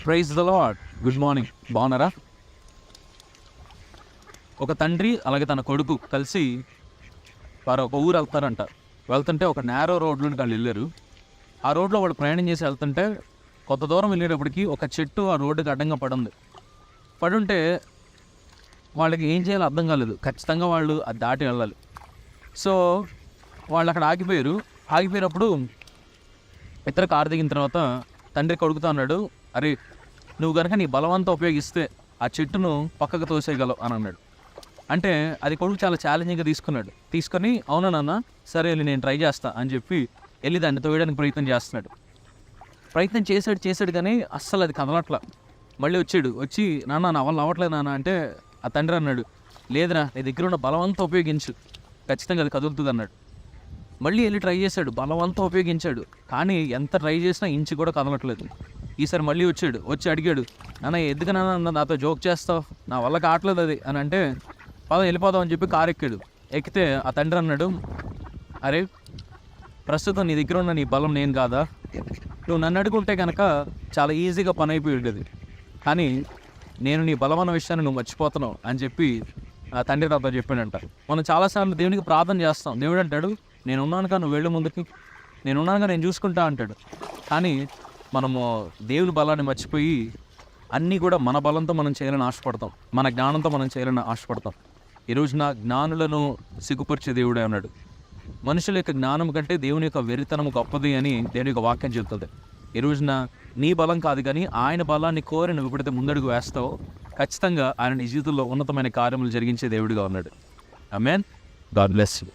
Praise the lord. Good morning. బాగున్నారా? ఒక తండ్రి అలాగే తన కొడుకు కలిసి వారు ఒక ఊరు వెళ్తారంట. వెళ్తుంటే ఒక నేరో రోడ్లో వాళ్ళు వెళ్ళారు. ఆ రోడ్లో వాళ్ళు ప్రయాణం చేసి వెళ్తుంటే కొంత దూరం వెళ్ళేటప్పటికి ఒక చెట్టు ఆ రోడ్డుకి అడ్డంగా పడుంటే వాళ్ళకి ఏం చేయాలో అర్థం కాలేదు. ఖచ్చితంగా వాళ్ళు అది దాటి వెళ్ళాలి. సో వాళ్ళు అక్కడ ఆగిపోయినప్పుడు ఇద్దరు కారు దిగిన తర్వాత తండ్రి కొడుకుతా అన్నాడు, అరే నువ్వు కనుక నీ బలవంతా ఉపయోగిస్తే ఆ చెట్టును పక్కకు తోసేయగలవు అని అన్నాడు. అంటే అది కొడుకు చాలా ఛాలెంజింగ్గా తీసుకొని అవునా నాన్న, సరే నేను ట్రై చేస్తా అని చెప్పి వెళ్ళి దాన్ని తోయడానికి ప్రయత్నం చేశాడు కానీ అస్సలు అది కదలట్లా. మళ్ళీ వచ్చి నాన్న నా వల్ల అవ్వట్లేదు నాన్న అంటే ఆ తండ్రి అన్నాడు, లేదురా నీ దగ్గర ఉన్న బలవంతా ఉపయోగించు, ఖచ్చితంగా అది కదులుతుంది అన్నాడు. మళ్ళీ వెళ్ళి ట్రై చేశాడు, బలవంతా ఉపయోగించాడు, కానీ ఎంత ట్రై చేసినా ఇంచు కూడా కదలట్లేదు. ఈసారి మళ్ళీ వచ్చి అడిగాడు, నాన్న ఎందుకు నాన్న నాతో జోక్ చేస్తావు, నా వల్ల కావట్లేదు అది అని అంటే వెళ్ళిపోదాం అని చెప్పి కారు ఎక్కితే ఆ తండ్రి అన్నాడు, అరే ప్రస్తుతం నీ దగ్గర ఉన్న నీ బలం నేను కాదా, నువ్వు నన్ను అడుగుంటే కనుక చాలా ఈజీగా పని అయిపోయి ఉండేది, కానీ నేను నీ బలమైన విషయాన్ని నువ్వు మర్చిపోతున్నావు అని చెప్పి ఆ తండ్రి నాతో చెప్పాడంట. మనం చాలాసార్లు దేవునికి ప్రార్థన చేస్తాం. దేవుడు అంటాడు, నేనున్నానుగా నువ్వు వెళ్ళు ముందుకి, నేనున్నానుగా నేను చూసుకుంటా అంటాడు. కానీ మనము దేవుని బలాన్ని మర్చిపోయి అన్నీ కూడా మన బలంతో మనం చేయాలని ఆశపడతాం, మన జ్ఞానంతో మనం చేయాలని ఆశపడతాం. ఈరోజున జ్ఞానులను సిగ్గుపరిచే దేవుడే అన్నాడు. మనుషుల యొక్క జ్ఞానం కంటే దేవుని యొక్క వెరితనం గొప్పది అని దేవుని యొక్క వాక్యం చెబుతుంది. ఈ రోజున నీ బలం కాదు కానీ ఆయన బలాన్ని కోరి నువ్వు ఎప్పుడైతే ముందడుగు వేస్తావో ఖచ్చితంగా ఆయన నీ జీవితంలో ఉన్నతమైన కార్యములు జరిగించే దేవుడిగా ఉన్నాడు. ఆమేన్. God bless you.